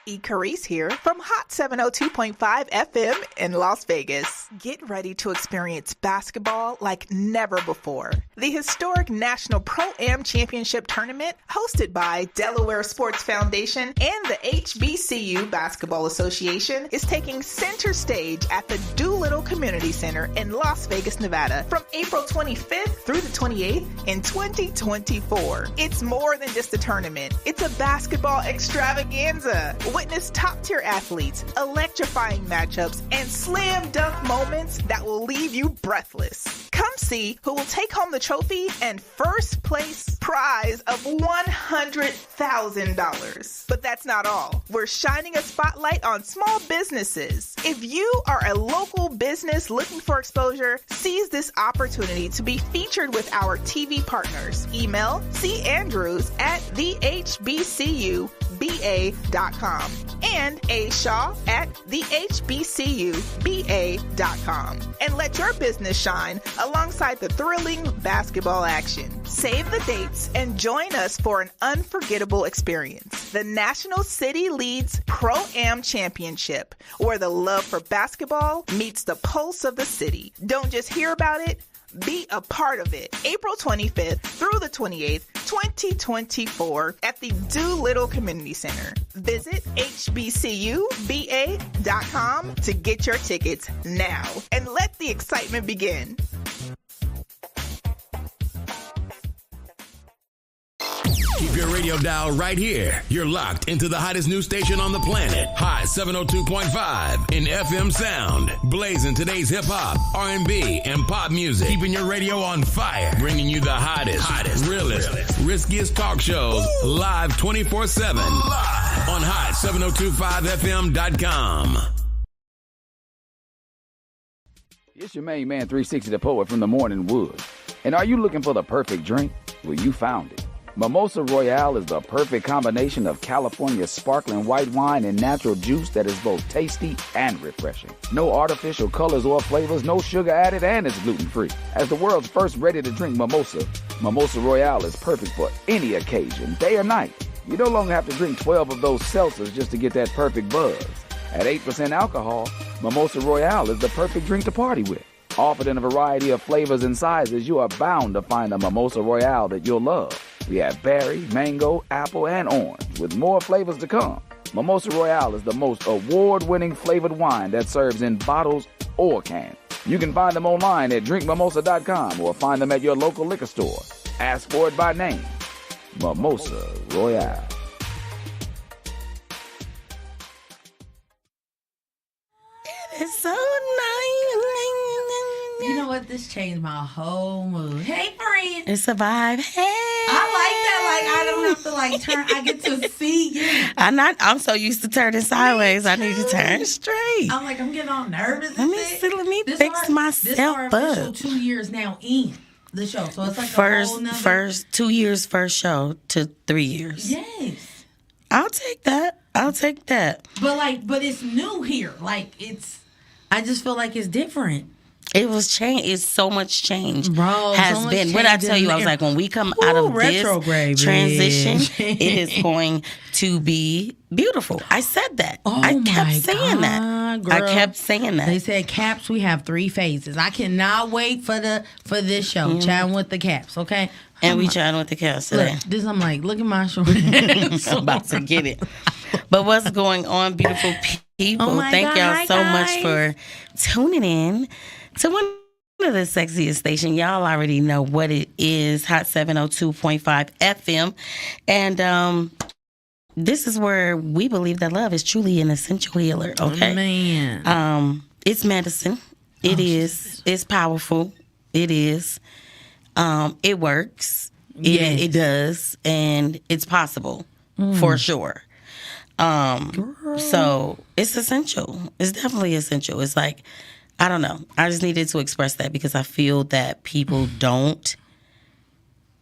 Carice here from Hot 702.5 FM in Las Vegas. Get ready to experience basketball like never before. The historic National Pro-Am Championship Tournament, hosted by Delaware Sports Foundation and the HBCU Basketball Association, is taking center stage at the Doolittle Community Center in Las Vegas, Nevada, from April 25th through the 28th in 2024. It's more than just a tournament. It's a basketball extravaganza. Witness top-tier athletes, electrifying matchups, and slam dunk moments that will leave you breathless. Come see who will take home the trophy and first place prize of $100,000. But that's not all. We're shining a spotlight on small businesses. If you are a local business looking for exposure, seize this opportunity to be featured with our TV partners. Email chbcuba.com and ashaw@thehbcuba.com, and let your business shine alongside the thrilling basketball action. Save the dates and join us for an unforgettable experience. The National City Leads Pro-Am Championship, where the love for basketball meets the pulse of the city. Don't just hear about it, be a part of it. April 25th through the 28th, 2024 at the Doolittle Community Center. Visit hbcuba.com to get your tickets now and let the excitement begin. Keep your radio dial right here. You're locked into the hottest news station on the planet. Hot 702.5 in FM sound. Blazing today's hip-hop, R&B, and pop music. Keeping your radio on fire. Bringing you the hottest, realest, riskiest talk shows live 24/7. Live on hot7025fm.com. It's your main man, 360 the Poet from the Morning Wood. And are you looking for the perfect drink? Well, you found it. Mimosa Royale is the perfect combination of California sparkling white wine and natural juice that is both tasty and refreshing. No artificial colors or flavors, no sugar added, and it's gluten-free. As the world's first ready-to-drink mimosa, Mimosa Royale is perfect for any occasion, day or night. You no longer have to drink 12 of those seltzers just to get that perfect buzz. At 8% alcohol, Mimosa Royale is the perfect drink to party with. Offered in a variety of flavors and sizes, you are bound to find a Mimosa Royale that you'll love. We have berry, mango, apple, and orange, with more flavors to come. Mimosa Royale is the most award-winning flavored wine that serves in bottles or cans. You can find them online at drinkmimosa.com or find them at your local liquor store. Ask for it by name. Mimosa Royale. It's so nice. You know what? This changed my whole mood. Hey, friend. It's a vibe. Hey. I like that. Like, I don't have to, like, turn. I get to see you. I'm so used to turning sideways. I need to turn straight. I'm like, I'm getting all nervous. Let me fix myself up. This is our official 2 years now in the show. So it's like first 2 years, first show to 3 years. Yes. I'll take that. But it's new here. Like, I just feel like it's different. It was change. It's so much change. Bro, has been. What I tell you, I was like, when we come out of this transition, it is going to be beautiful. I said that. I kept saying that. Girl. I kept saying that. They said caps. We have 3 phases. I cannot wait for this show. Chatting with the caps. Okay. And we chatting with the caps today. Look, I'm like, look at my shoulder. I'm about to get it. But what's going on, beautiful people? Thank y'all so much for tuning in to one of the sexiest station. Y'all already know what it is, Hot 702.5 FM. And this is where we believe that love is truly an essential healer, okay? Man. It's medicine. It is. It's powerful. It is. It works. It does. And it's possible, for sure. So it's essential. It's definitely essential. It's like, I don't know. I just needed to express that because I feel that people don't.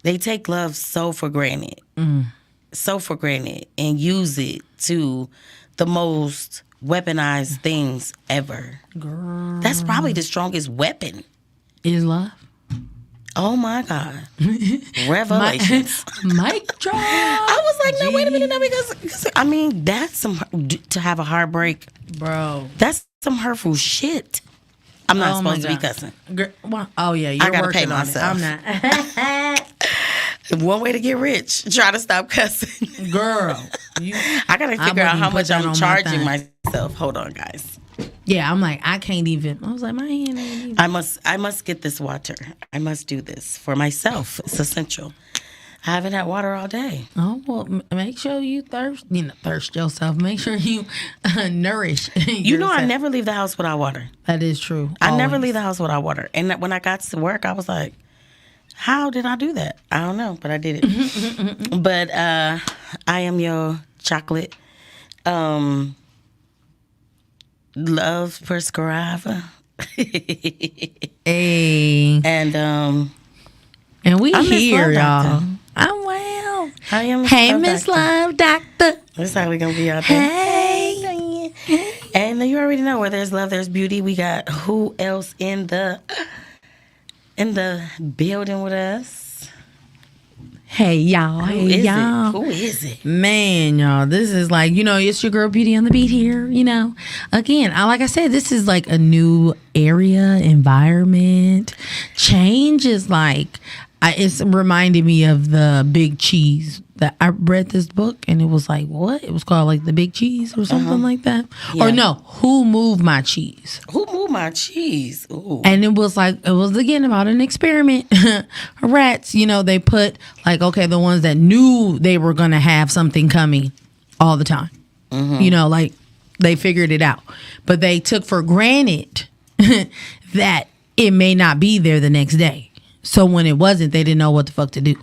They take love so for granted. So for granted and use it to the most weaponized things ever. Girl. That's probably the strongest weapon. Is love? Oh my God. Revelations. Mic drop. I was like, no, wait a minute, no, because I mean, that's to have a heartbreak, bro. That's some hurtful shit. I'm not supposed to be cussing. Oh yeah, you're I gotta working pay on myself. it. I'm not. One way to get rich, try to stop cussing. Girl, I gotta figure out how much I'm charging myself. Hold on, guys. Yeah, I'm like, I can't even. I was like, my hand ain't even. I must get this water. I must do this for myself. It's essential. I haven't had water all day. Oh, well, make sure you thirst yourself. Make sure you nourish You know, I never leave the house without water. That is true. I never leave the house without water. And when I got to work, I was like, how did I do that? I don't know, but I did it. But I am your chocolate love prescriber. Hey. And we here, y'all. I'm well. I am Hey, Miss Love Doctor. That's how we gonna be out there. Hey. And you already know where there's love, there's beauty. We got who else in the building with us? Hey, y'all. Who is it? Man, y'all, this is like, it's your girl Beauty on the Beat here, Again, like I said, this is like a new area, environment. Change is like, it's reminding me of the Big Cheese. That I read this book and it was like, what? It was called like The Big Cheese or something like that. Yeah. Or no, Who Moved My Cheese? Who Moved My Cheese? Ooh. And it was again about an experiment. Rats, they put like, okay, the ones that knew they were going to have something coming all the time. Mm-hmm. Like they figured it out. But they took for granted that it may not be there the next day. So when it wasn't, they didn't know what the fuck to do.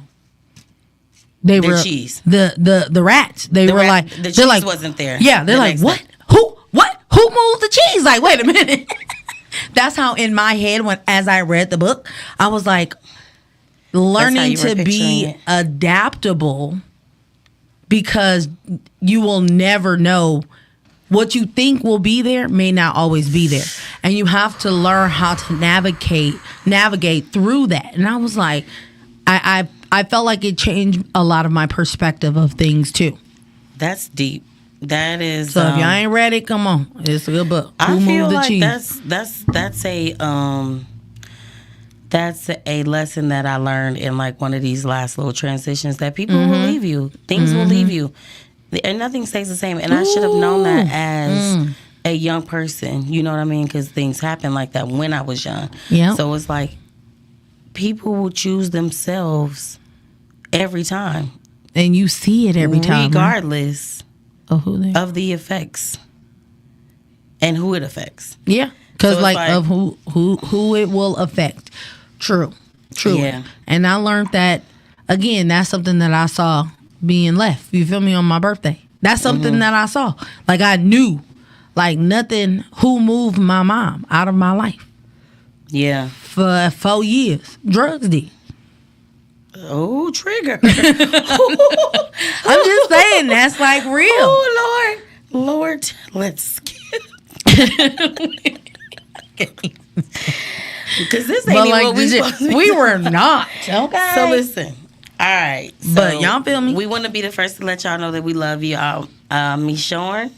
They were cheese. The rats. They were like the cheese wasn't there. Yeah, they're like, what? Who moved the cheese? Like, wait a minute. That's how in my head as I read the book, I was like, learning to be adaptable, because you will never know what you think will be there may not always be there, and you have to learn how to navigate through that. And I was like, I felt like it changed a lot of my perspective of things too. That's deep. That is. So if y'all ain't read it, come on, it's a good book. I feel like that's a lesson that I learned in like one of these last little transitions, that people will leave you, things will leave you, and nothing stays the same. And I should have known that as a young person. You know what I mean? Because things happen like that when I was young. Yeah. So it's like people will choose themselves every time, and you see it every time, regardless of who they of the effects and who it affects. Yeah, because so like of who it will affect. True. Yeah. And I learned that again. That's something that I saw being left. You feel me, on my birthday. That's something that I saw. Like I knew, like nothing. Who moved my mom out of my life? Yeah. For 4 years, drugs did. Oh, trigger. I'm just saying, that's like real. Oh, Lord, let's skip. Because this ain't even what we were not. Okay. So listen. All right. So but y'all feel me? We want to be the first to let y'all know that we love you. Mishorn,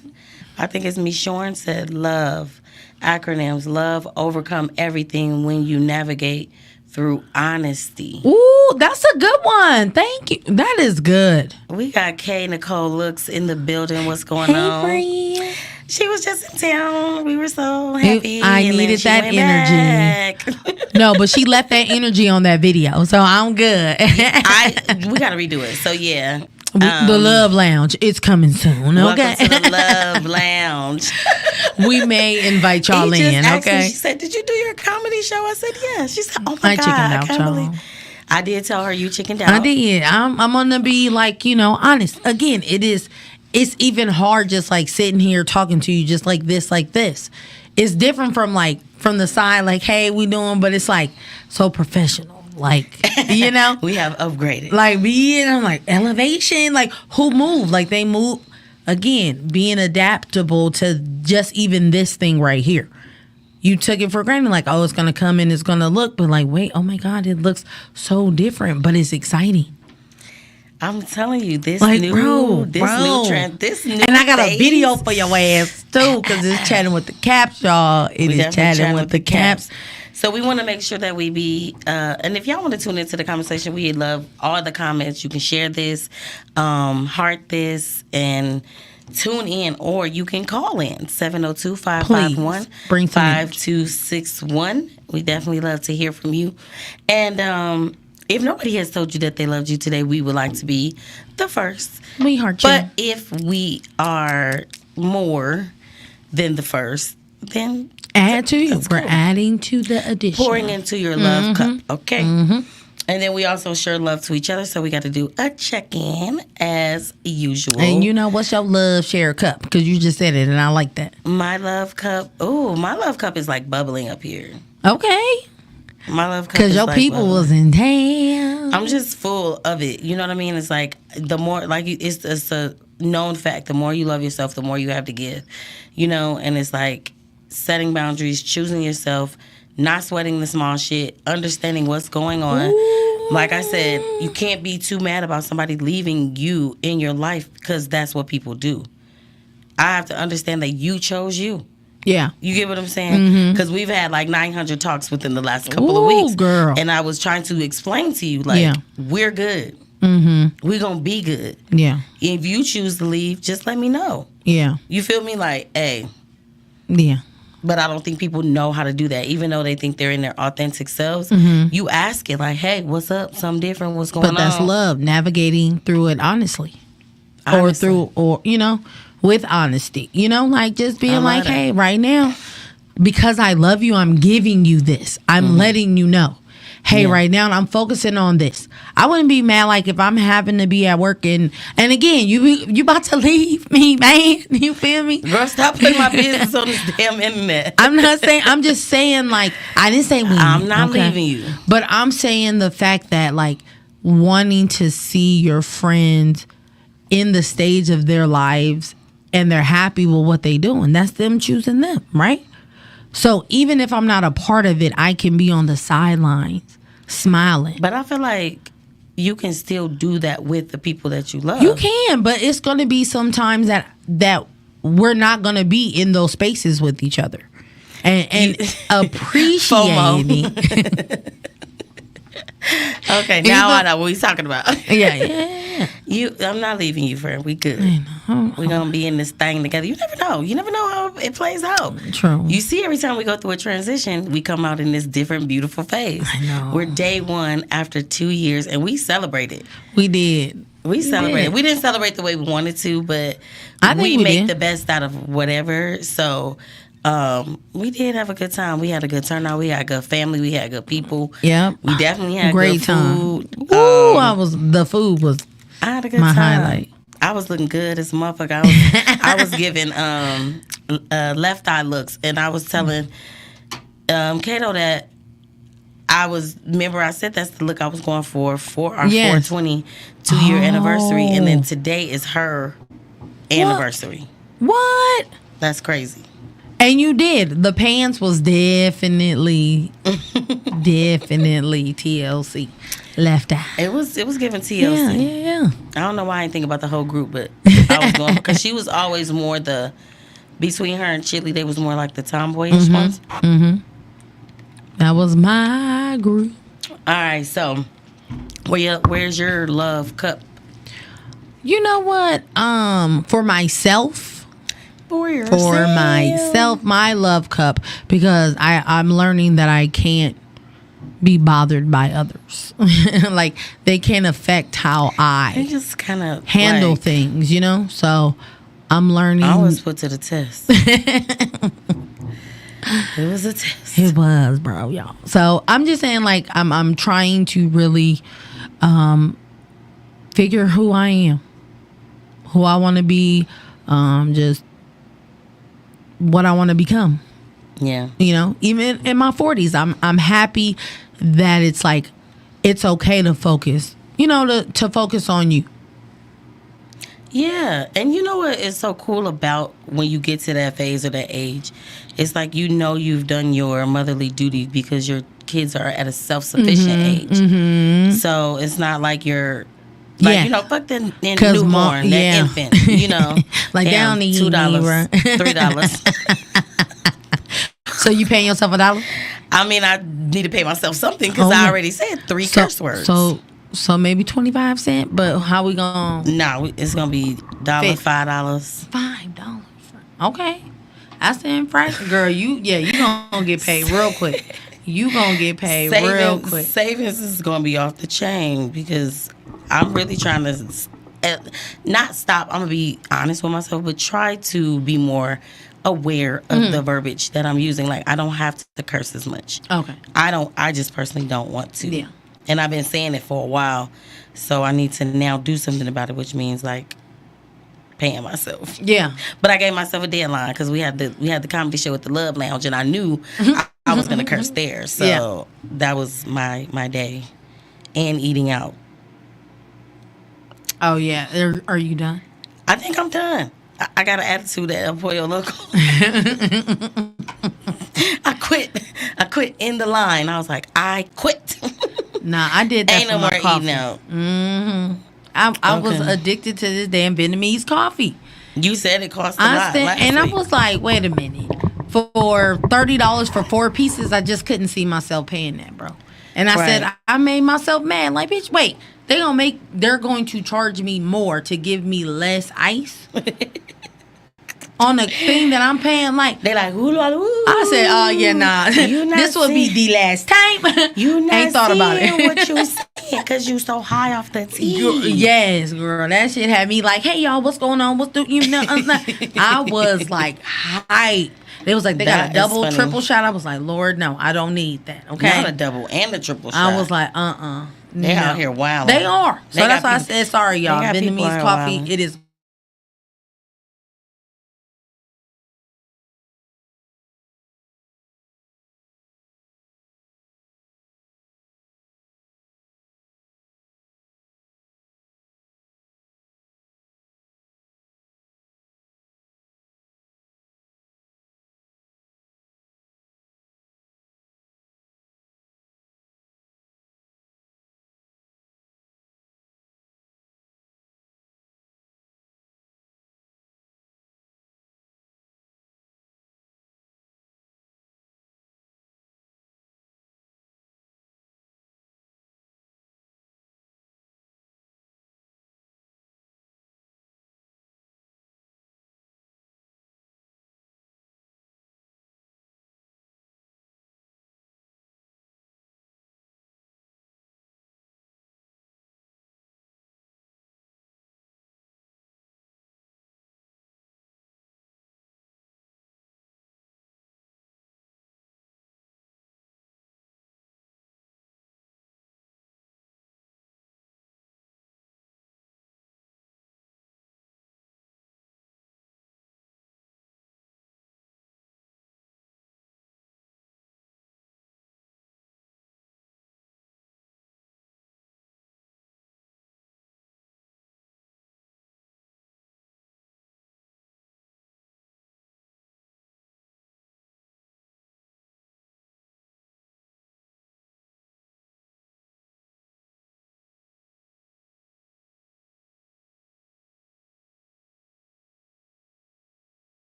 I think it's Mishorn, said love. Acronyms: love, overcome everything when you navigate through honesty. Ooh, that's a good one. Thank you. That is good. We got Kay Nicole Looks in the building. What's going on? Friend. She was just in town. We were so happy. I needed that energy. No, but she left that energy on that video, so I'm good. We got to redo it. So yeah. The Love Lounge, it's coming soon. Okay, welcome to the Love Lounge. We may invite y'all in. Okay. Me, she said, "Did you do your comedy show?" I said, "Yeah." She said, "Oh my God, I can't believe." I did tell her you chickened out. I did. I'm gonna be like, honest. Again, it's even hard just like sitting here talking to you just like this. It's different from the side, like, hey, we doing, but it's like so professional. Like, we have upgraded. Like, being like elevation, like who moved? Like they move again, being adaptable to just even this thing right here. you took it for granted, like, oh, it's gonna come and it's gonna look, but like, wait, oh my God, it looks so different, but it's exciting. I'm telling you, this like, new trend, this new and I got phase. a video for your ass too, because it's chatting with the caps, y'all. It is chatting with the caps. So we want to make sure that we be, and if y'all want to tune into the conversation, we love all the comments. You can share this, heart this, and tune in, or you can call in 702-551-5261. We definitely love to hear from you. And if nobody has told you that they loved you today, we would like to be the first. We heart you. But if we are more than the first, then add to you. We're adding to the addition. Pouring into your love cup. Okay. And then we also share love to each other, so we got to do a check-in as usual. And you know, what's your love share cup? Because you just said it, and I like that. My love cup. Oh, my love cup is like bubbling up here. Okay. My love cup because is your like people bubbling. was in town. I'm just full of it. You know what I mean? It's like the more, like it's a known fact. The more you love yourself, the more you have to give. You know, and it's like setting boundaries, choosing yourself, not sweating the small shit, understanding what's going on. Ooh. Like I said, you can't be too mad about somebody leaving you in your life, because that's what people do. I have to understand that you chose you. Yeah. You get what I'm saying? Because we've had like 900 talks within the last couple of weeks. Girl. And I was trying to explain to you, like, we're good. We're going to be good. Yeah. If you choose to leave, just let me know. Yeah. You feel me? Like, hey. Yeah. But I don't think people know how to do that. Even though they think they're in their authentic selves, you ask it like, hey, what's up? Something different? What's going on? But that's love, navigating through it honestly. Or, you know, with honesty. You know, like just being like, hey, right now, because I love you, I'm giving you this. I'm letting you know. Hey, right now I'm focusing on this. I wouldn't be mad like if I'm having to be at work and again, you about to leave me, man. You feel me? Girl, stop putting my business on this damn internet. I'm not saying, I'm just saying, like, I didn't say leave. I'm not leaving you. But I'm saying the fact that, like, wanting to see your friends in the stage of their lives and they're happy with what they doing. That's them choosing them, right? So even if I'm not a part of it, I can be on the sidelines smiling. But I feel like you can still do that with the people that you love. You can, but it's going to be sometimes that we're not going to be in those spaces with each other. And appreciating. Okay, now I know what he's talking about. Yeah. I'm not leaving you, friend. We good. We're gonna be in this thing together. You never know. You never know how it plays out. True. You see, every time we go through a transition, we come out in this different, beautiful phase. I know. We're day one after 2 years, and we celebrated. We did. We celebrated. We didn't celebrate the way we wanted to, but we make the best out of whatever. So. We did have a good time. We had a good turnout. We had a good family. We had good people. Yeah, we definitely had great good food. Time. The food was. I had a good my time. highlight. I was looking good as a motherfucker. I was giving left eye looks, and I was telling Kato that remember I said that's the look I was going for our 420 2-year anniversary, and then today is her anniversary. What? That's crazy. And you did. The pants was definitely TLC. Left eye. It was giving TLC. Yeah. I don't know why I didn't think about the whole group, but I was going because she was always more between her and Chili, they was more like the tomboyish ones. That was my group. All right, so where's your love cup? You know what? For myself. For myself, my love cup, because I'm learning that I can't be bothered by others. Like, they can't affect how I just kind of handle things, you know? So I'm learning. I was put to the test. It was a test. It was, bro, y'all. So I'm just saying, like, I'm trying to really figure who I am, who I want to be, just what I want to become. Yeah. You know, even in my 40s, I'm happy that it's like, it's okay to focus, you know, to focus on you. Yeah, and you know what is so cool about when you get to that phase or that age? It's like you've done your motherly duty because your kids are at a self-sufficient age. Mm-hmm. So it's not like you're like, fuck that newborn, that infant, like they don't need $2, $3. So you paying yourself $1? I mean, I need to pay myself something because I already said 3 curse words. So maybe 25 cents, but how we gonna? No, it's gonna be $5. $5. Okay, I said Frank, girl, you gonna get paid real quick. You gonna get paid real quick. Savings is gonna be off the chain because I'm really trying to not stop. I'm gonna be honest with myself, but try to be more aware of the verbiage that I'm using. Like I don't have to curse as much. Okay, I just personally don't want to. Yeah. And I've been saying it for a while, so I need to now do something about it, which means like paying myself. Yeah. But I gave myself a deadline because we had the comedy show at the Love Lounge, and I knew I was gonna curse there. So that was my day, and eating out. Oh yeah, are you done? I think I'm done. I got an attitude at El Pollo Loco. I quit in the line. I was like, I quit. Nah, I did that. Ain't no more eating out. Mm-hmm. I was addicted to this damn Vietnamese coffee. You said it cost a lot. I was like, wait a minute. For $30 for 4 pieces, I just couldn't see myself paying that, bro. And I said, I made myself mad. Like, bitch, wait. They're going to charge me more to give me less ice on a thing that I'm paying. Like, they like, ooh, ooh. I said, oh yeah, nah. This will be the last time. You not ain't thought about it. What you saying? Because you so high off the tea. Yes, girl. That shit had me like, hey y'all, what's going on? What's the I was like hype. They was like, they got a double, triple shot. I was like, Lord, no, I don't need that. Okay, not a double and a triple shot. I was like, They out here wild. They are. So that's why I said, sorry, y'all. Vietnamese coffee, it is.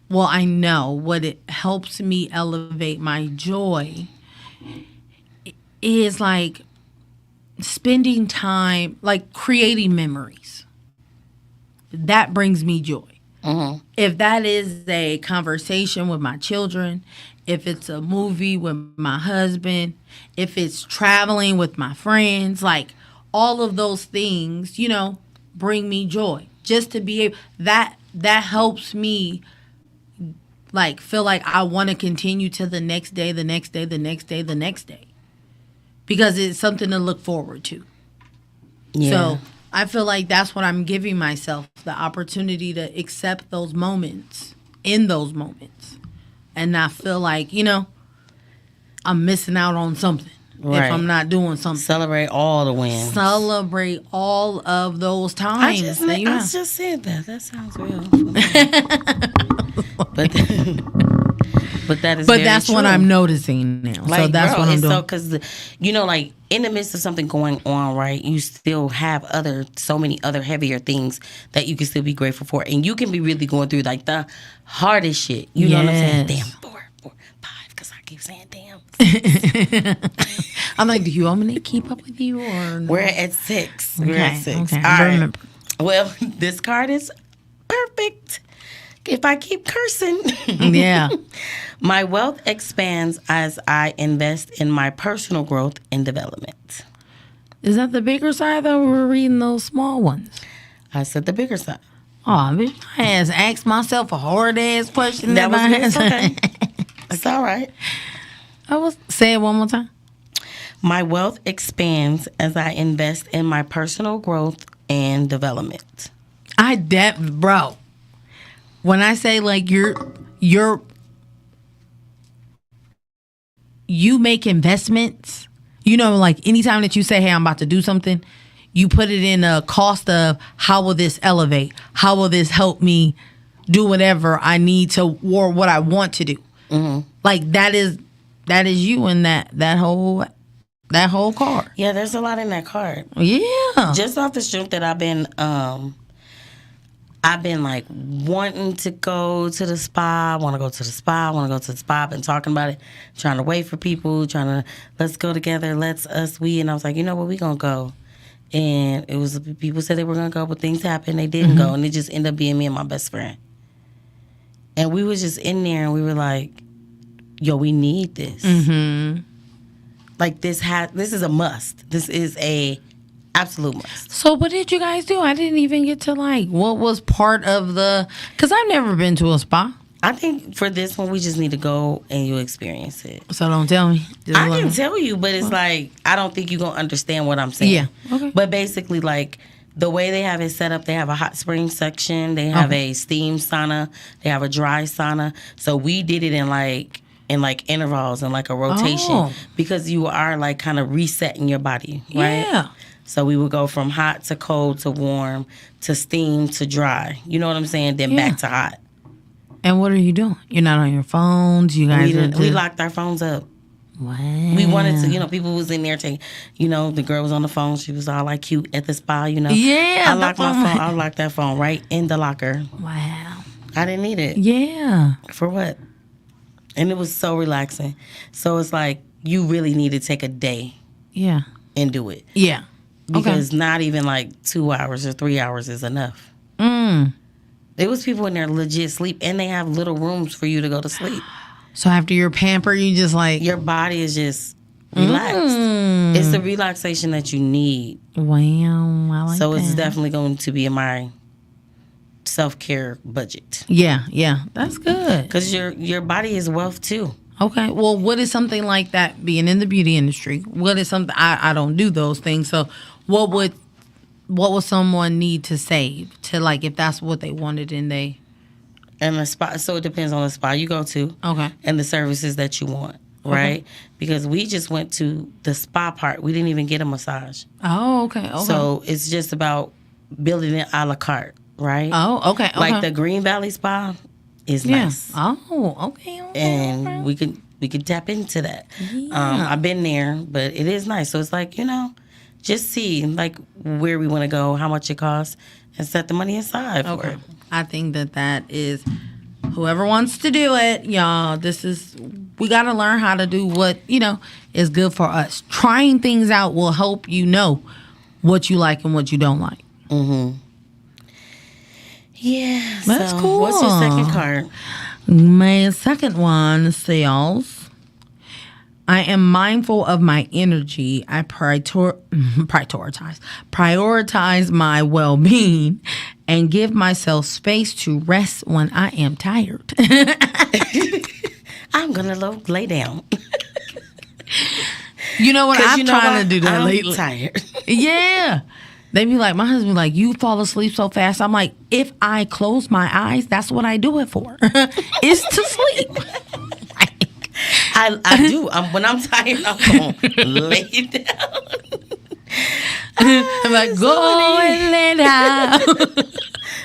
Well, I know what it helps me elevate my joy is like spending time, like creating memories. That brings me joy. Mm-hmm. If that is a conversation with my children, if it's a movie with my husband, if it's traveling with my friends, like all of those things, you know, bring me joy. Just to be able, that helps me like feel like I want to continue to the next day, the next day, the next day, the next day. Because it's something to look forward to. Yeah. So I feel like that's what I'm giving myself, the opportunity to accept those moments, in those moments, and not feel like, you know, I'm missing out on something if I'm not doing something. Celebrate all the wins. Celebrate all of those times. I just said that. That sounds real. But that is. But that's true. What I'm noticing now. Like, so that's what I'm doing. So because you know, like in the midst of something going on, right? You still have so many other heavier things that you can still be grateful for, and you can be really going through like the hardest shit. You know what I'm saying? Damn, 4, 5, because I keep saying damn. I'm like, do you want me to keep up with you or no? We're at 6. Okay, We're at 6. Okay, all right. Remember. Well, this card is perfect. If I keep cursing. Yeah. My wealth expands as I invest in my personal growth and development. Is that the bigger side, though? We were reading those small ones. I said the bigger side. Oh, I asked myself a hard-ass question. That was okay. It's all right. Say it one more time. My wealth expands as I invest in my personal growth and development. Bro. When I say like you make investments, you know, like anytime that you say, hey, I'm about to do something, you put it in a cost of how will this elevate? How will this help me do whatever I need to or what I want to do? Mm-hmm. Like that is you in that whole card. Yeah, there's a lot in that card. Yeah. Just off the strength that I've been like wanting to go to the spa. I want to go to the spa. I've been talking about it, trying to wait for people, let's go together, we. And I was like, you know what, we going to go. And it was, people said they were going to go, but things happened. They didn't go. And it just ended up being me and my best friend. And we was just in there and we were like, yo, we need this. Mm-hmm. Like this is a must. This is a absolute must. So what did you guys do? I didn't even get to like, what was part of because I've never been to a spa. I think for this one, we just need to go and you experience it. So don't tell me. I can tell you, but it's like, I don't think you're going to understand what I'm saying. Yeah. Okay. But basically, like, the way they have it set up, they have a hot spring section. They have a steam sauna. They have a dry sauna. So we did it in intervals and like a rotation because you are like kind of resetting your body, right? Yeah. So we would go from hot to cold to warm to steam to dry. You know what I'm saying? Then back to hot. And what are you doing? You're not on your phones? You guys we locked our phones up. Wow. We wanted to, people was in there taking, the girl was on the phone. She was all like cute at the spa, Yeah. I locked my phone. I locked that phone right in the locker. Wow. I didn't need it. Yeah. For what? And it was so relaxing. So it's like, you really need to take a day. Yeah. And do it. Yeah. Because not even like 2 hours or 3 hours is enough. There was people in there legit sleep, and they have little rooms for you to go to sleep. So after you're pampered, you just like... Your body is just relaxed. It's the relaxation that you need. Wow, I like so that. It's definitely going to be in my self-care budget. Yeah. That's good. Because your body is wealth, too. Okay. Well, what is something like that, being in the beauty industry? What is something... I don't do those things, so what would someone need to save to, like, if that's what they wanted and they... And the spa, so it depends on the spa you go to. Okay. And the services that you want, right? Okay. Because we just went to the spa part. We didn't even get a massage. Oh, okay. So it's just about building it a la carte, right? Oh, okay. Like the Green Valley Spa is nice. Oh, okay. And we could tap into that. Yeah. I've been there, but it is nice. So it's like, just see like where we want to go, how much it costs, and set the money aside for it. I think that is, whoever wants to do it, y'all, we got to learn how to do what, is good for us. Trying things out will help you know what you like and what you don't like. Mm-hmm. Yeah. That's cool. What's your second card? My second one says, I am mindful of my energy. I prioritize my well-being and give myself space to rest when I am tired. I'm going to lay down. You know what? I'm trying to do that I'm lately. Tired. Yeah. They be like, my husband be like, you fall asleep so fast. I'm like, if I close my eyes, that's what I do it for. It's to sleep. I do. When I'm tired, I'm going to lay down. I'm like, go and lay down.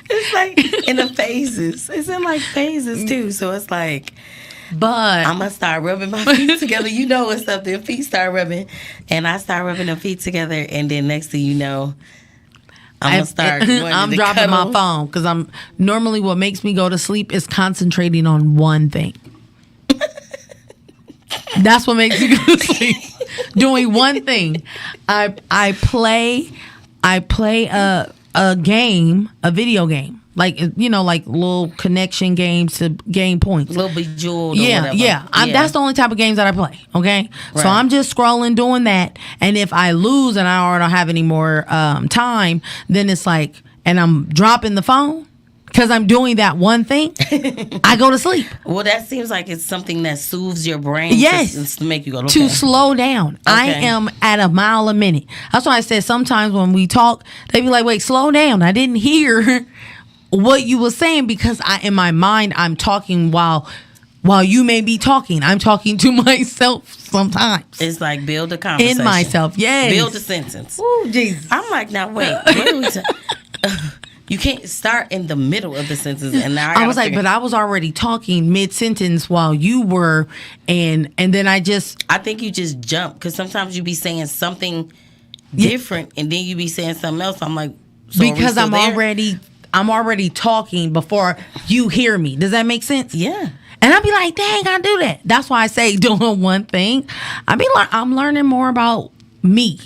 It's like in the phases. It's in like phases too. So it's like, but I'm going to start rubbing my feet together. You know what's up. Their feet start rubbing. And I start rubbing their feet together. And then next thing you know, I'm going to start I'm dropping cuddle. my phone because I'm normally what makes me go to sleep is concentrating on one thing. That's what makes me go to sleep. Doing one thing. I play a game, a video game. Like, you know, like little connection games to gain points. Little Bejeweled or yeah, whatever. That's the only type of games that I play, okay? Right. So I'm just scrolling doing that. And if I lose and I don't have any more time, then it's like, and I'm dropping the phone because I'm doing that one thing, I go to sleep. Well, that seems like it's something that soothes your brain. Yes. To make you go, okay. To slow down. Okay. I am at a mile a minute. That's why I said sometimes when we talk, they be like, wait, slow down. I didn't hear what you were saying because in my mind, I'm talking while you may be talking. I'm talking to myself sometimes. It's like build a conversation. In myself, yes. Build a sentence. Oh, Jesus. I'm like, now wait. What are we you can't start in the middle of the sentence. And now I was like, but I was already talking mid-sentence while you were, and then I think you just jump because sometimes you be saying something different and then you be saying something else. I'm like, so because I'm already talking before you hear me. Does that make sense? Yeah. And I'd be like, dang, I do that. That's why I say doing one thing. I be like, I'm learning more about me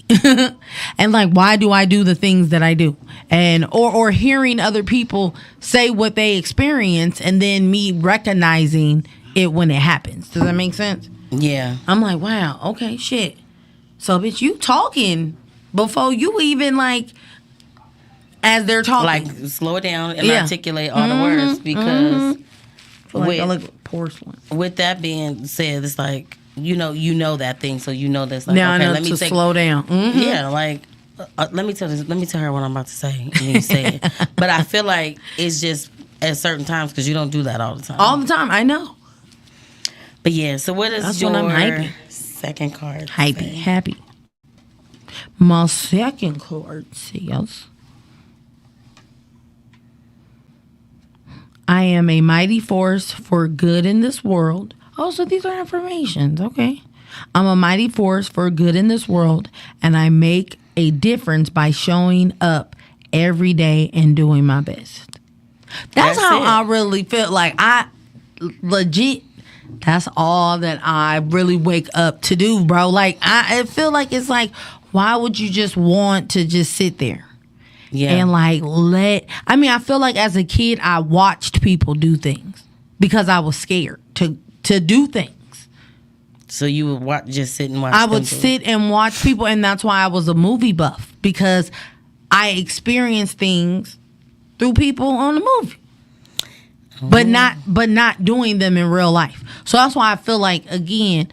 and like, why do I do the things that I do? And or hearing other people say what they experience and then me recognizing it when it happens. Does that make sense? Yeah. I'm like, wow, okay, shit. So bitch, you talking before you even like as they're talking. Like slow it down and articulate all the words because like I look porcelain. With that being said, it's like you know that thing, so you know that's like now okay. I know Let me to slow down. Mm-hmm. Yeah, like let me tell her what I'm about to say. And you say it. But I feel like it's just at certain times because you don't do that all the time. All the time, I know. But yeah, so what is that's your when I'm hypey. Second card? Hypey, happy. My second card says, I am a mighty force for good in this world. Oh, so these are affirmations. Okay. I'm a mighty force for good in this world, and I make a difference by showing up every day and doing my best. That's how I really feel. Like I legit, that's all that I really wake up to do, bro. Like I feel like it's like, why would you just want to just sit there? Yeah. And like I feel like as a kid I watched people do things because I was scared to do things. So you would just sit and watch I would sit and watch people, and that's why I was a movie buff, because I experienced things through people on the movie. But not doing them in real life. So that's why I feel like, again,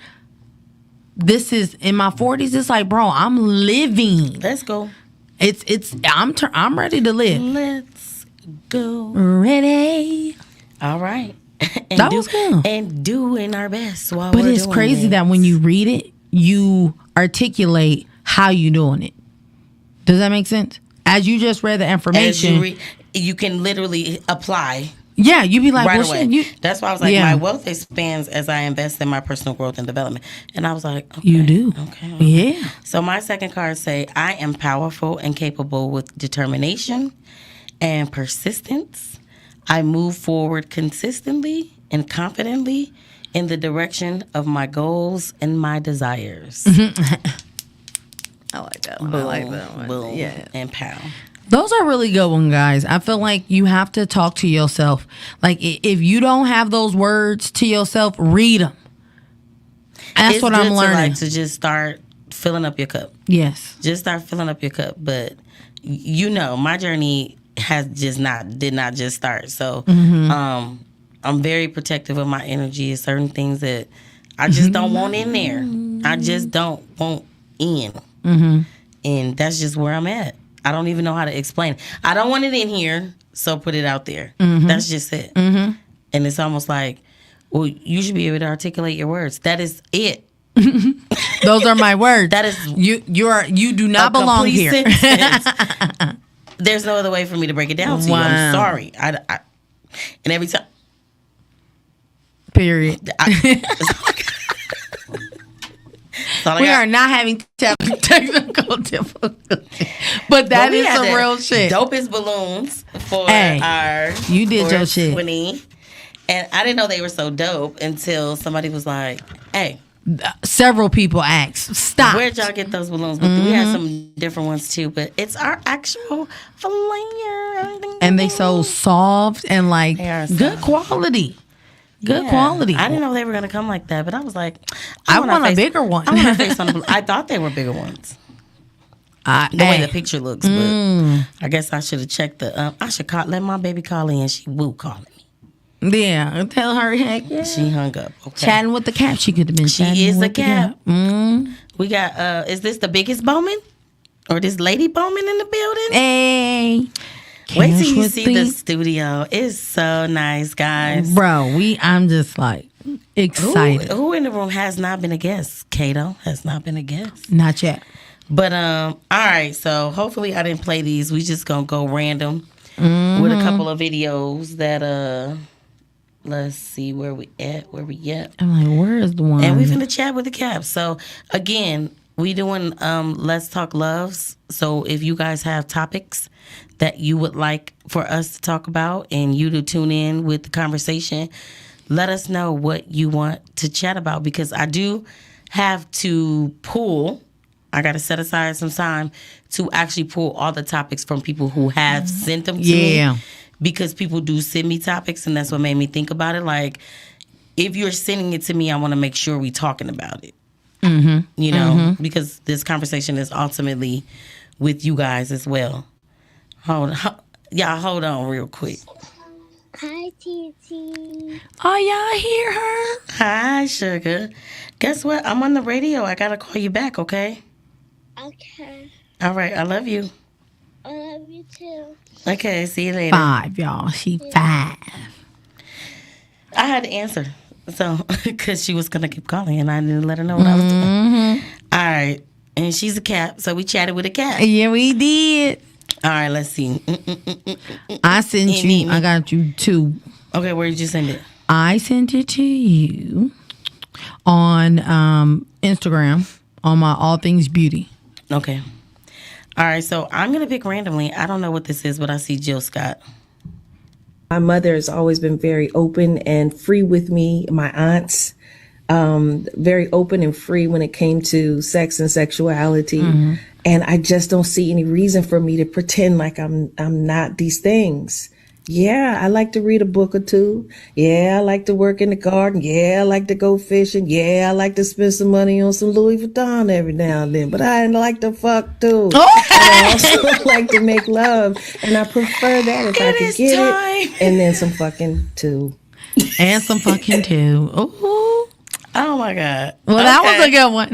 this is in my 40s, it's like, bro, I'm living. Let's go. I'm ready to live. Let's go. Ready. All right. That was good. And doing our best while but we're it's doing crazy it. that when you read it, you articulate how you doing it. Does that make sense? As you just read the information, you can literally apply. Yeah, you be like, right well, away. That's why I was like, my wealth expands as I invest in my personal growth and development. And I was like, okay, you do. Okay. Yeah. So my second card say, I am powerful and capable with determination and persistence. I move forward consistently and confidently in the direction of my goals and my desires. I like that one. Boom, I like that one. Boom, yeah. and pow. Those are really good ones, guys. I feel like you have to talk to yourself. Like, if you don't have those words to yourself, read them. That's what I'm learning. To just start filling up your cup. Yes. Just start filling up your cup. But, my journey did not just start. So, I'm very protective of my energy. Certain things that I just don't want in there. I just don't want in. And that's just where I'm at. I don't even know how to explain it. I don't want it in here, so put it out there. That's just it. And it's almost like, well, you should be able to articulate your words. That is it. Those are my words. That is you do not belong here. There's no other way for me to break it down to you. I'm sorry. And every time. Period. We are not having technical difficulties, but that is some real shit. Dopest balloons for our you did your shit, and I didn't know they were so dope until somebody was like, "Hey." Several people asked, "Stop! Where'd y'all get those balloons?" But we had some different ones too. But it's our actual flyer, and they so soft and like good quality. Good quality. I didn't know they were going to come like that, but I was like, I want a bigger one. I want a face on the blue. I thought they were bigger ones. The way the picture looks, but I guess I should have checked I should let my baby call in. She calling me. Yeah, tell her, heck yeah. She hung up. Okay. Chatting with the cap. She could have been chatting She is with a cap. We got, is this the biggest Bowman? Or this Lady Bowman in the building? Hey. Wait till you see the studio. It's so nice, guys. Bro, I'm just like excited. Who in the room has not been a guest? Kato has not been a guest. Not yet. But all right, so hopefully I didn't play these. We just gonna go random with a couple of videos that let's see where we at. I'm like, where is the one? And we finna chat with the Caps. So again, we doing Let's Talk Loves. So if you guys have topics that you would like for us to talk about and you to tune in with the conversation, let us know what you want to chat about, because I do have to I got to set aside some time to actually pull all the topics from people who have sent them to me, because people do send me topics, and that's what made me think about it. Like, if you're sending it to me, I want to make sure we're talking about it. Because this conversation is ultimately with you guys as well. Hold on real quick. Hi, Titi. Oh, y'all hear her? Hi, sugar. Guess what? I'm on the radio. I gotta call you back, okay? Okay. All right. I love you. I love you too. Okay. See you later. 5, y'all. She 5. I had to answer. So, because she was going to keep calling, and I didn't let her know what I was doing. All right. And she's a cat, so we chatted with a cat. Yeah, we did. All right, let's see. I sent you. I got you 2. Okay, where did you send it? I sent it to you on Instagram on my All Things Beauty. Okay. All right, so I'm going to pick randomly. I don't know what this is, but I see Jill Scott. My mother has always been very open and free with me. My aunts, very open and free when it came to sex and sexuality. And I just don't see any reason for me to pretend like I'm not these things. Yeah, I like to read a book or 2. Yeah, I like to work in the garden. Yeah, I like to go fishing. Yeah, I like to spend some money on some Louis Vuitton every now and then. But I like to fuck too. I also like to make love. And I prefer that if I could get it. And then some fucking too. And some fucking too. Ooh. Oh my God. Well, that was a good one.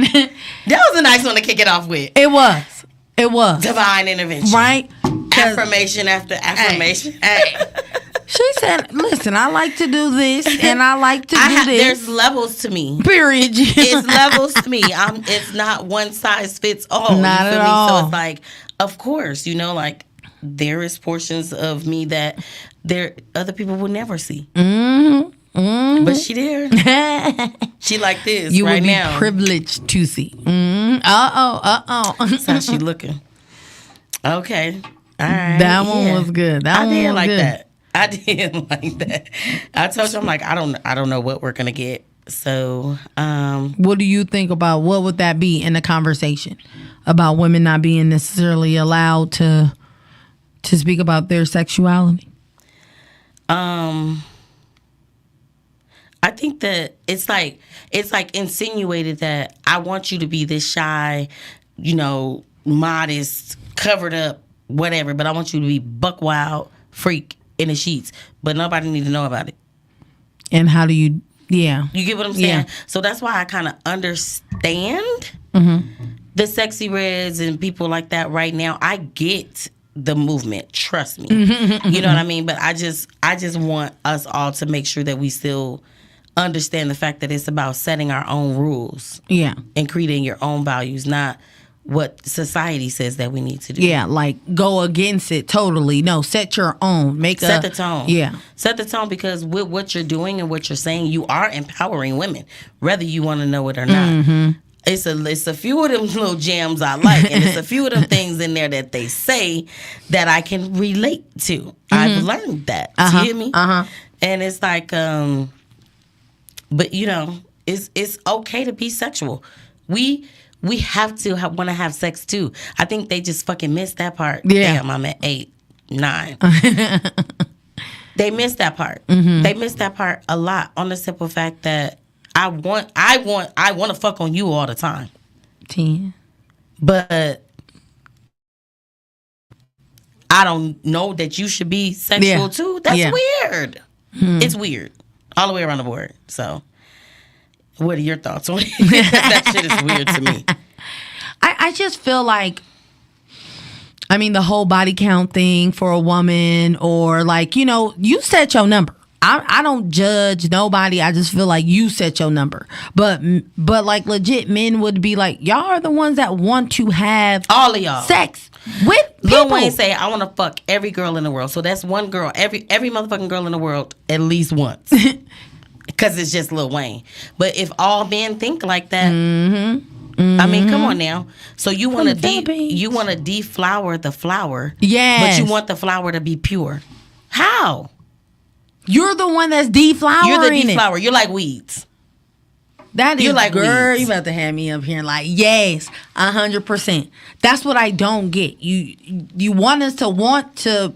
That was a nice one to kick it off with. It was. Divine intervention. Right? Affirmation after affirmation. Hey. She said, listen, I like to do this and I like to do this. There's levels to me. Period. It's levels to me. It's not one size fits all. Not at all. So it's like, of course, like there is portions of me that other people will never see. But she there. She like this you right would be now. Privileged to see. That's how she looking. Okay. All right. That one was good. I did like that. I did like that. I told you, I'm like, I don't know what we're gonna get. So, what do you think about what would that be in the conversation about women not being necessarily allowed to to speak about their sexuality? I think that it's like insinuated that I want you to be this shy, modest, covered up, whatever, but I want you to be buck wild freak in the sheets, but nobody need to know about it. And how do you? Yeah, you get what I'm saying. Yeah. So that's why I kind of understand the sexy reds and people like that right now. I get the movement. Trust me. You know what I mean? But I just want us all to make sure that we still understand the fact that it's about setting our own rules. Yeah. And creating your own values, not what society says that we need to do. Yeah, like go against it totally. No, set your own. Set the tone. Yeah. Set the tone, because with what you're doing and what you're saying, you are empowering women, whether you want to know it or not. It's a few of them little jams I like, and it's a few of them things in there that they say that I can relate to. I've learned that. You hear me? And it's like, but it's okay to be sexual. We have to want to have sex too. I think they just fucking missed that part. Yeah. Damn, I'm at 8, 9. They missed that part. They missed that part a lot, on the simple fact that I want to fuck on you all the time. 10. But I don't know that you should be sexual too. That's weird. It's weird all the way around the board. So, what are your thoughts on it? That shit is weird to me. I just feel like, I mean, the whole body count thing for a woman, or like, you set your number. I don't judge nobody. I just feel like you set your number. But like legit, men would be like, y'all are the ones that want to have all of y'all sex with people. Lil Wayne say, I want to fuck every girl in the world. So that's one girl, every motherfucking girl in the world at least once. Because it's just Lil Wayne. But if all men think like that, I mean, come on now. So you want to deflower the flower, but you want the flower to be pure. How? You're the one that's deflowering. You're the deflower. You're like weeds. That is, you're like, girl, weeds. You about to have me up here and like, yes, 100%. That's what I don't get. You want us to want to,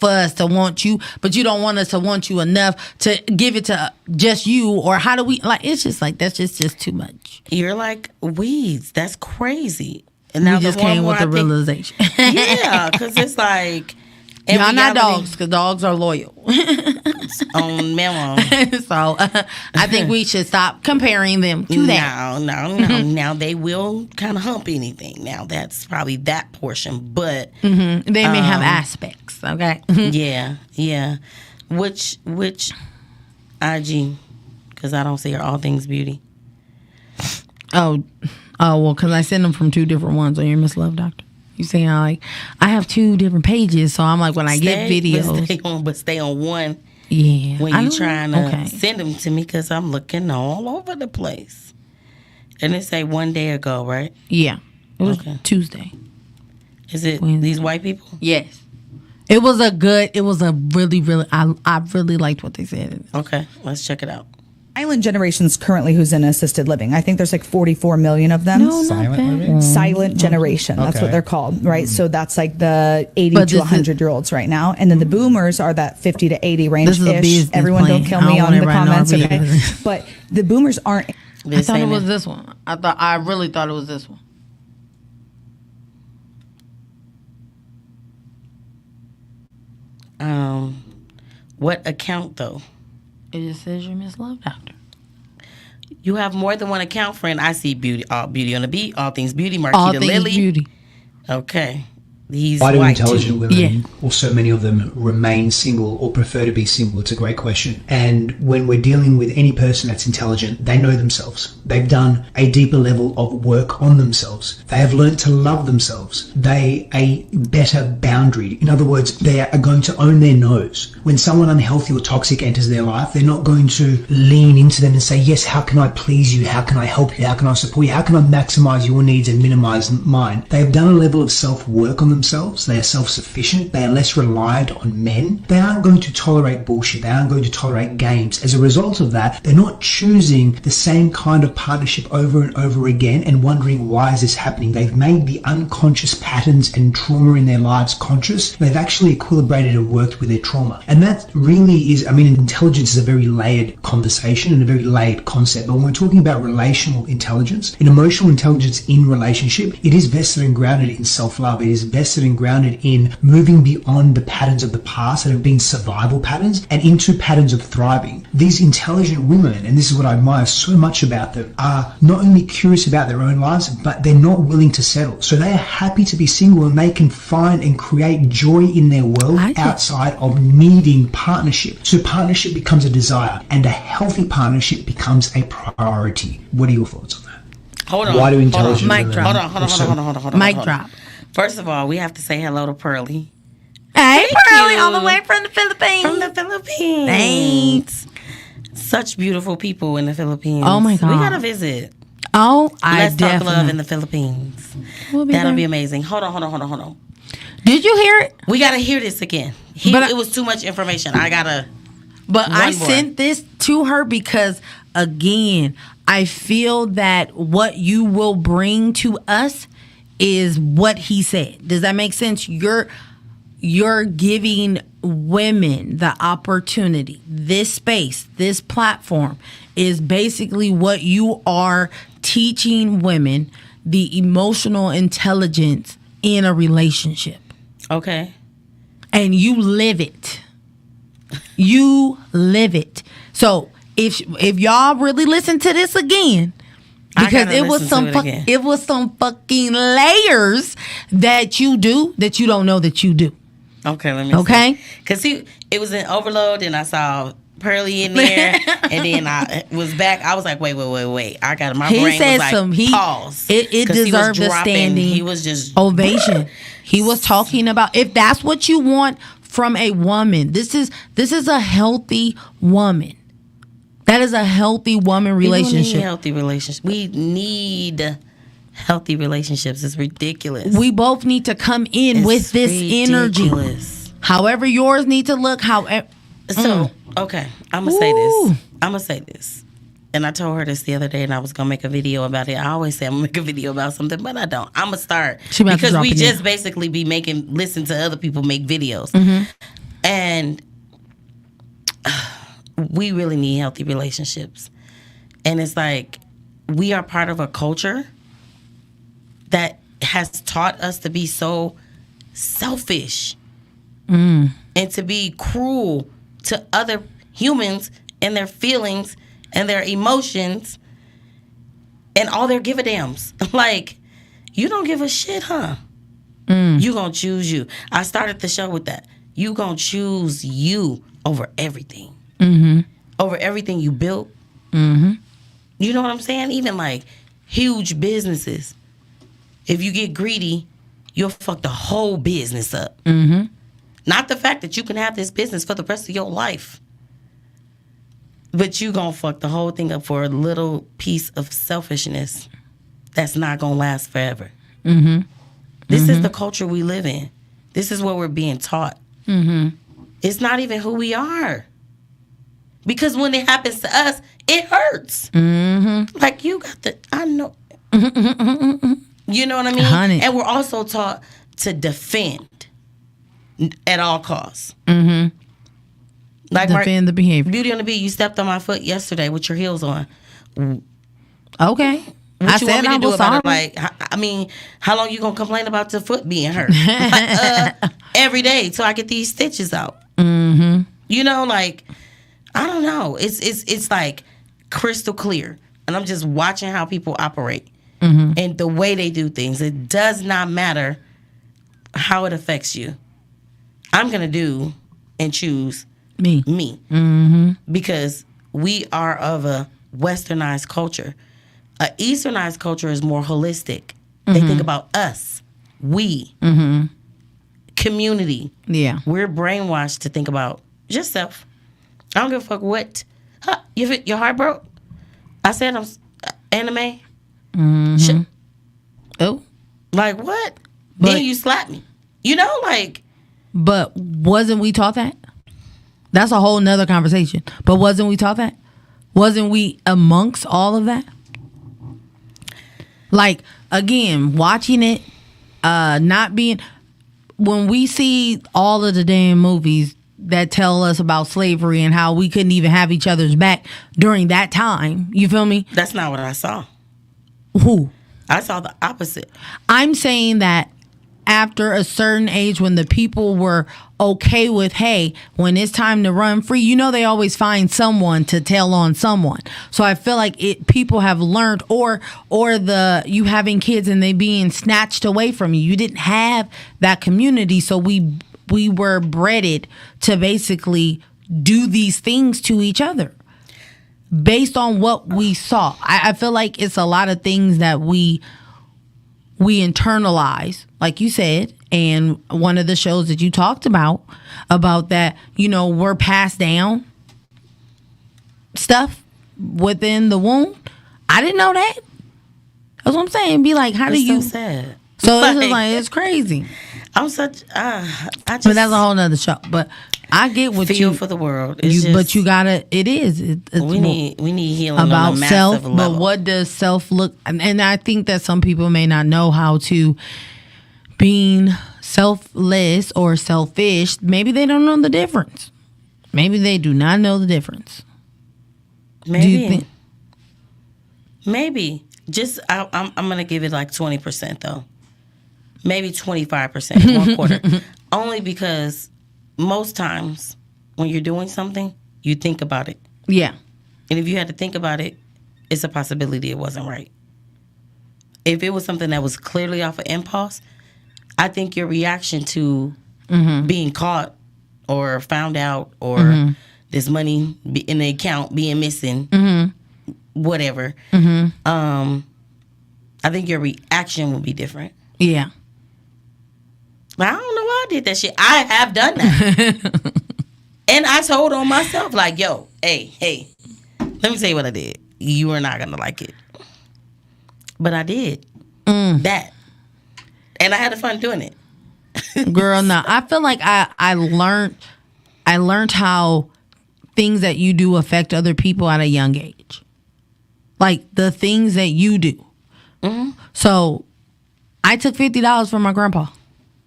for us to want you, but you don't want us to want you enough to give it to just you. Or how do we, like, it's just like, that's just too much. You're like weeds. That's crazy. And now we just came with the realization. Yeah, because it's like, y'all not dogs, because dogs are loyal. On memo. So I think we should stop comparing them to that. No. Now they will kind of hump anything. Now that's probably that portion, but they may have aspects. Okay. Yeah. Which IG? Because I don't see her All Things Beauty. Oh, well, because I send them from 2 different ones on your Miss Love Doctor. You saying I have 2 different pages, so I'm like, when I get videos, but stay on one. Yeah, when you're trying to send them to me, because I'm looking all over the place. And it say 1 day ago, right? Yeah, it was Tuesday. Is it Wednesday. These white people? Yes. It was a really, really, I really liked what they said. Okay, let's check it out. Silent generations currently who's in assisted living. I think there's like 44 million of them. No, silent living? Silent generation. That's what they're called, right? So that's like the 80 to 100 year olds right now. And then the boomers are that 50 to 80 range-ish. Everyone don't kill me on the comments, okay? But the boomers aren't. I thought it was this one. I really thought it was this one. What account though? It just says your Miss Love Doctor. You have more than one account, friend. I see Beauty on the Beat, All Things Beauty, Marquita Lily. Beauty. Okay. These Why do white intelligent women, or so many of them, remain single or prefer to be single? It's a great question. And when we're dealing with any person that's intelligent, they know themselves. They've done a deeper level of work on themselves. They have learned to love themselves. They a better boundary. In other words, they are going to own their nose. When someone unhealthy or toxic enters their life, they're not going to lean into them and say, yes, how can I please you? How can I help you? How can I support you? How can I maximize your needs and minimize mine? They have done a level of self-work on themselves themselves, they are self-sufficient, they are less reliant on men, they aren't going to tolerate bullshit, they aren't going to tolerate games. As a result of that, they're not choosing the same kind of partnership over and over again and wondering why is this happening. They've made the unconscious patterns and trauma in their lives conscious. They've actually equilibrated and worked with their trauma. And that really is, intelligence is a very layered conversation and a very layered concept. But when we're talking about relational intelligence, and emotional intelligence in relationship, it is vested and grounded in self-love. It is vested and grounded in moving beyond the patterns of the past that have been survival patterns and into patterns of thriving. These intelligent women, and this is what I admire so much about them, are not only curious about their own lives, but they're not willing to settle. So they are happy to be single and they can find and create joy in their world outside of needing partnership. So partnership becomes a desire and a healthy partnership becomes a priority. What are your thoughts on that? Hold on. Why do intelligent women... Mic drop. Hold on. Mic drop. First of all, we have to say hello to Pearly. Hey, Pearly, all the way from the Philippines. From the Philippines. Thanks. Such beautiful people in the Philippines. Oh, my God. We got to visit. Oh, Let's talk love in the Philippines. That'll be amazing. Hold on. Did you hear it? We got to hear this again. It was too much information. But I sent this to her because, again, I feel that what you will bring to us is what he said. Does that make sense? You're giving women the opportunity. This space, this platform is basically what you are teaching women, the emotional intelligence in a relationship. Okay. And you live it. You live it. So if y'all really listen to this again, because it was some fucking layers that you do that you don't know that you do. Okay, let me see. Because it was in Overload and I saw Pearly in there and then I was back. I was like, wait. I got my brain was like, pause. It deserved a standing he was just ovation. He was talking about, if that's what you want from a woman, this is a healthy woman. That is a healthy woman relationship. We need healthy relationships. It's ridiculous. We both need to come in with this energy. However yours need to look, okay, I'm going to say this. And I told her this the other day and I was going to make a video about it. I always say I'm going to make a video about something, but I don't. I'm going to start. Because we just basically be listen to other people make videos. Mm-hmm. And we really need healthy relationships. And it's like we are part of a culture that has taught us to be so selfish and to be cruel to other humans and their feelings and their emotions and all their give a dams. Like, you don't give a shit, huh? You gonna choose you. I started the show with that. You gonna choose you over everything. Mm-hmm. Over everything you built. Mm-hmm. You know what I'm saying? Even like huge businesses. If you get greedy, you'll fuck the whole business up. Mm-hmm. Not the fact that you can have this business for the rest of your life. But you gonna fuck the whole thing up for a little piece of selfishness that's not gonna last forever. Mm-hmm. This is the culture we live in. This is what we're being taught. Mm-hmm. It's not even who we are. Because when it happens to us, it hurts. Mm-hmm. Like I know. You know what I mean? Honey. And we're also taught to defend at all costs. Mm-hmm. Like defend the behavior. Beauty on the Beat, you stepped on my foot yesterday with your heels on. Okay. What you want me to do about it? Like, I mean, how long you gonna complain about the foot being hurt? Every day till I get these stitches out. Mm-hmm. You know, like, I don't know. It's like crystal clear, and I'm just watching how people operate and the way they do things. It does not matter how it affects you. I'm gonna do and choose me. Mm-hmm. Because we are of a westernized culture. A easternized culture is more holistic. They think about us, we, community. Yeah, we're brainwashed to think about yourself. I don't give a fuck what. Huh, your heart broke? I said I'm anime. Oh, like what? Then you slap me. You know, like. But wasn't we taught that? That's a whole nother conversation. But wasn't we taught that? Wasn't we amongst all of that? Like, again, watching it, not being, when we see all of the damn movies that tell us about slavery and how we couldn't even have each other's back during that time, you feel me? That's not what I saw. Who? I saw the opposite. I'm saying that after a certain age, when the people were okay with, hey, when it's time to run free, you know, they always find someone to tell on someone. So I feel like people have learned, or you having kids and they being snatched away from you. You didn't have that community, so we were bred to basically do these things to each other based on what we saw. I feel like it's a lot of things that we internalize, like you said, and one of the shows that you talked about that, you know, we're passed down stuff within the womb. I didn't know that. That's what I'm saying. Be like, how do you? So sad. So it's just like, it's crazy. I'm such. But that's a whole nother show. But I get what feel for the world. But you gotta. It is. It's we need healing about on a self. massive level. But what does self look? And I think that some people may not know how to being selfless or selfish. Maybe they don't know the difference. Maybe they do not know the difference. Maybe. Do you think? Maybe. Just I'm gonna give it like 20% though. Maybe 25%, 1/4. Only because most times when you're doing something, you think about it. Yeah. And if you had to think about it, it's a possibility it wasn't right. If it was something that was clearly off of impulse, I think your reaction to being caught or found out or this money in the account being missing, whatever, I think your reaction would be different. Yeah. But I don't know why I did that shit. I have done that. And I told on myself, like, yo, hey, let me tell you what I did. You are not going to like it. But I did that. And I had fun doing it. Girl, no. I feel like I learned how things that you do affect other people at a young age. Like the things that you do. So I took $50 from my grandpa.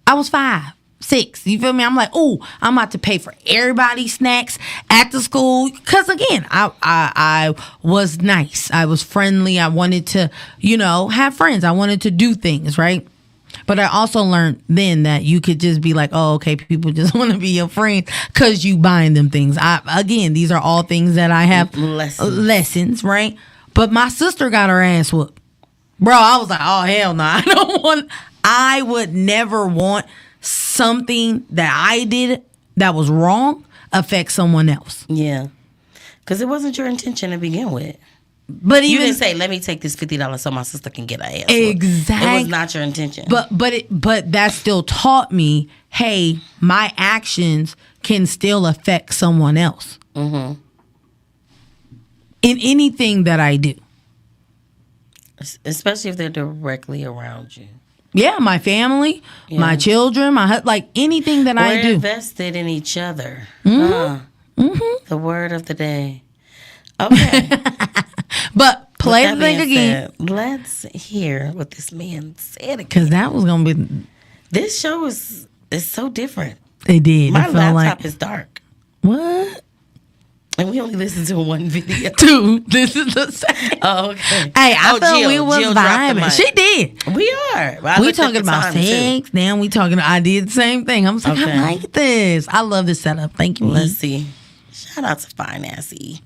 I was 5, 6. You feel me? I'm like, oh, I'm about to pay for everybody's snacks at the school. Because again, I was nice. I was friendly. I wanted to, you know, have friends. I wanted to do things, right? But I also learned then that you could just be like, oh, okay, people just want to be your friends because you buying them things. Again, these are all things that I have lessons, right? But my sister got her ass whooped. Bro, I was like, oh, hell no. I would never want something that I did that was wrong affect someone else. Yeah. Because it wasn't your intention to begin with. But you didn't say, let me take this $50 so my sister can get her ass. Exactly. It was not your intention. But that still taught me, hey, my actions can still affect someone else. In anything that I do. Especially if they're directly around you. Yeah, my family, my children, like anything that I do. We're invested in each other. The word of the day. Okay. But play the thing again. Let's hear what this man said again. Because that was going to be... This show is so different. It did. My laptop is dark. What? And we only listened to one video. Dude, this is the same. Oh, okay. Hey, I thought Jill, we was vibing. She did. We are. We talking about sex. Now we talking. I did the same thing. I'm like, I like this. I love this setup. Thank you. Let's see. Shout out to Fine Ass E.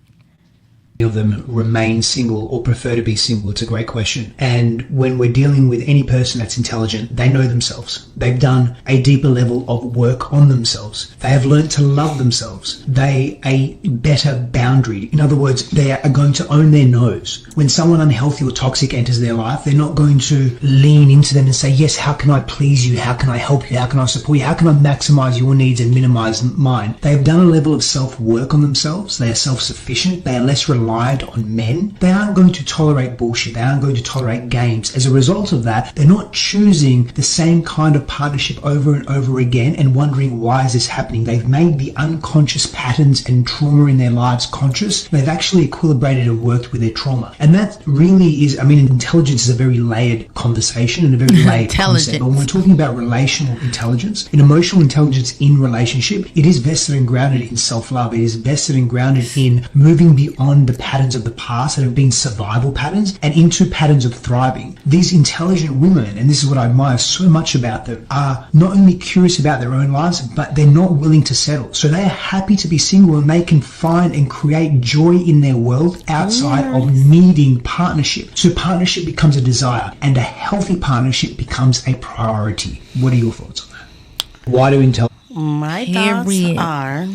Of them remain single or prefer to be single? It's a great question. And when we're dealing with any person that's intelligent, they know themselves. They've done a deeper level of work on themselves. They have learned to love themselves. They a better boundary. In other words, they are going to own their nose. When someone unhealthy or toxic enters their life, they're not going to lean into them and say, yes, how can I please you? How can I help you? How can I support you? How can I maximize your needs and minimize mine? They have done a level of self-work on themselves. They are self-sufficient. They are less reliant reliant on men, they aren't going to tolerate bullshit. They aren't going to tolerate games. As a result of that, they're not choosing the same kind of partnership over and over again and wondering why is this happening. They've made the unconscious patterns and trauma in their lives conscious. They've actually equilibrated and worked with their trauma. And that really is, I mean, intelligence is a very layered conversation and a very layered concept. But when we're talking about relational intelligence and emotional intelligence in relationship, it is vested and grounded in self-love. It is vested and grounded in moving beyond the patterns of the past that have been survival patterns and into patterns of thriving. These intelligent women, and this is what I admire so much about them, are not only curious about their own lives, but they're not willing to settle. So they are happy to be single and they can find and create joy in their world outside of needing partnership. So partnership becomes a desire and a healthy partnership becomes a priority. What are your thoughts on that? Why do intelligence? My thoughts are,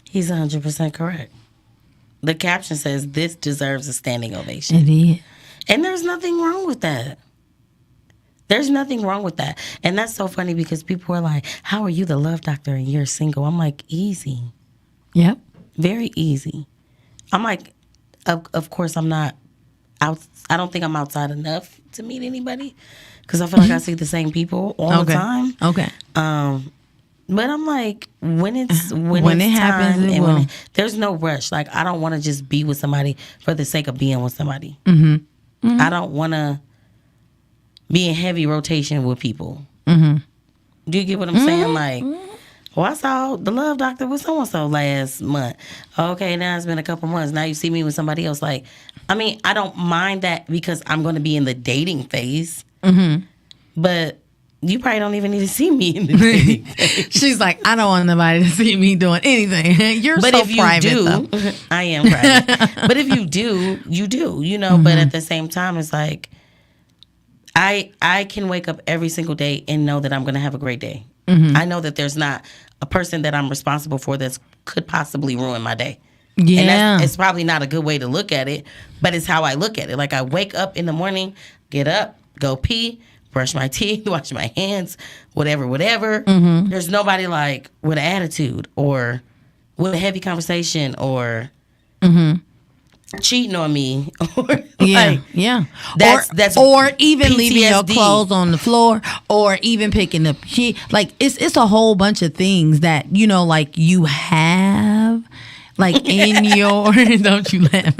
he's 100% correct. The caption says, this deserves a standing ovation. It is. And there's nothing wrong with that. There's nothing wrong with that. And that's so funny because people are like, how are you the love doctor and you're single? I'm like, easy. Yep. Very easy. I'm like, of course I'm not out. I don't think I'm outside enough to meet anybody because I feel like I see the same people all the time. Okay. But I'm like, when it happens, and when there's no rush. Like, I don't want to just be with somebody for the sake of being with somebody. Mm-hmm. Mm-hmm. I don't want to be in heavy rotation with people. Mm-hmm. Do you get what I'm saying? Like, I saw the love doctor with so-and-so last month. Okay, now it's been a couple months. Now you see me with somebody else. Like, I mean, I don't mind that because I'm going to be in the dating phase. Mm-hmm. But you probably don't even need to see me in the dating phase. She's like, I don't want nobody to see me doing anything. You're but so if private, you do, though. I am private. But if you do, you do, you know. Mm-hmm. But at the same time, it's like, I can wake up every single day and know that I'm going to have a great day. Mm-hmm. I know that there's not a person that I'm responsible for that could possibly ruin my day. Yeah. And it's probably not a good way to look at it, but it's how I look at it. Like, I wake up in the morning, get up, go pee, brush my teeth, wash my hands, whatever. Mm-hmm. There's nobody like with an attitude or with a heavy conversation or cheating on me. Or that's or even PTSD. Leaving your clothes on the floor or even picking up shit. Like, it's a whole bunch of things that, you know, like you have. Like in your, don't you laugh?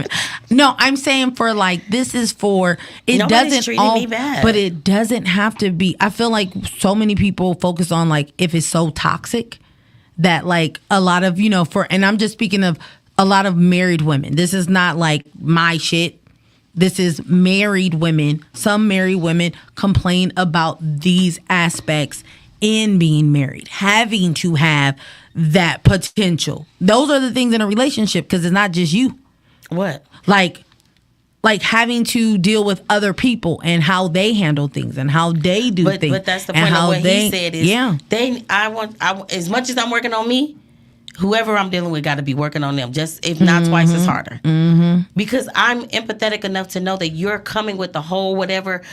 No, I'm saying for like, this is for, it Nobody's doesn't treating me bad. But it doesn't have to be. I feel like so many people focus on like, if it's so toxic that like a lot of, you know, and I'm just speaking of a lot of married women. This is not like my shit. This is married women. Some married women complain about these aspects in being married, having to have that potential. Those are the things in a relationship because it's not just you. What? Like having to deal with other people and how they handle things and how they do things. But that's the point of what he said is, I want as much as I'm working on me, whoever I'm dealing with got to be working on them. Just if not twice as harder. Mm-hmm. Because I'm empathetic enough to know that you're coming with the whole whatever.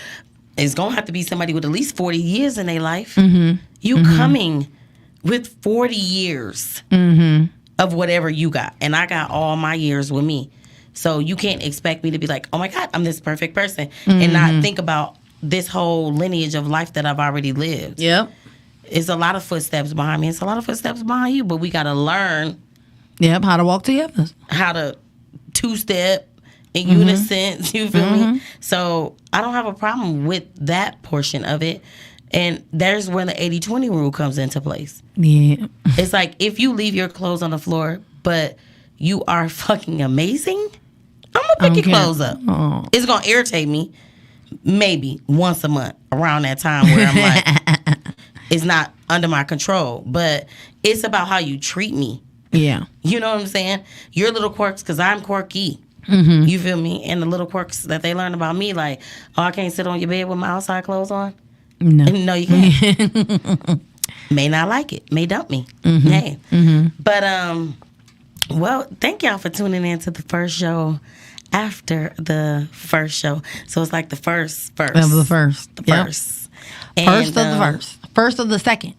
It's gonna have to be somebody with at least 40 years in their life. Mm-hmm. You coming with 40 years of whatever you got. And I got all my years with me. So you can't expect me to be like, oh my God, I'm this perfect person. And not think about this whole lineage of life that I've already lived. Yep. It's a lot of footsteps behind me. It's a lot of footsteps behind you. But we got to learn. Yep, how to walk together. How to two-step in unison. You feel me? So I don't have a problem with that portion of it. And there's when the 80-20 rule comes into place. Yeah. It's like, if you leave your clothes on the floor, but you are fucking amazing, I'm going to pick your clothes up. Oh. It's going to irritate me maybe once a month around that time where I'm like, it's not under my control. But it's about how you treat me. Yeah. You know what I'm saying? Your little quirks, because I'm quirky. You feel me? And the little quirks that they learn about me, like, oh, I can't sit on your bed with my outside clothes on. No, you can't. May not like it. May dump me. Hey. But, well, thank y'all for tuning in to the first show after the first show. So it's like the first. Of the first. The yep. first. First of the first. First of the second.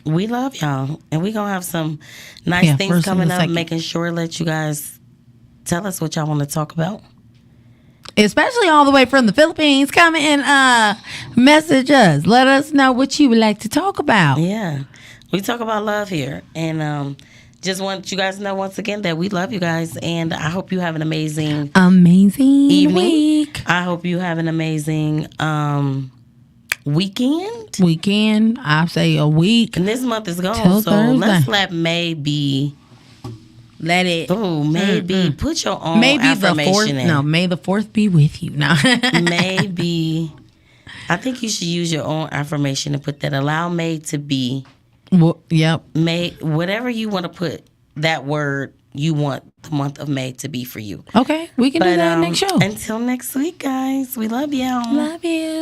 We love y'all. And we're going to have some nice things coming up, making sure that you guys tell us what y'all want to talk about. Especially all the way from the Philippines. Come and message us. Let us know what you would like to talk about. Yeah. We talk about love here. And just want you guys to know once again that we love you guys. And I hope you have an amazing evening. Week. I hope you have an amazing weekend. I say a week. And this month is gone. Till so Thursday. let's let May be. Let it. Oh, maybe put your own affirmation in. No, may the 4th be with you. No. Maybe. I think you should use your own affirmation and put that. Allow May to be. Well, yep. May, whatever you want to put that word you want the month of May to be for you. Okay, we can do that next show. Until next week, guys. We love y'all. Love you.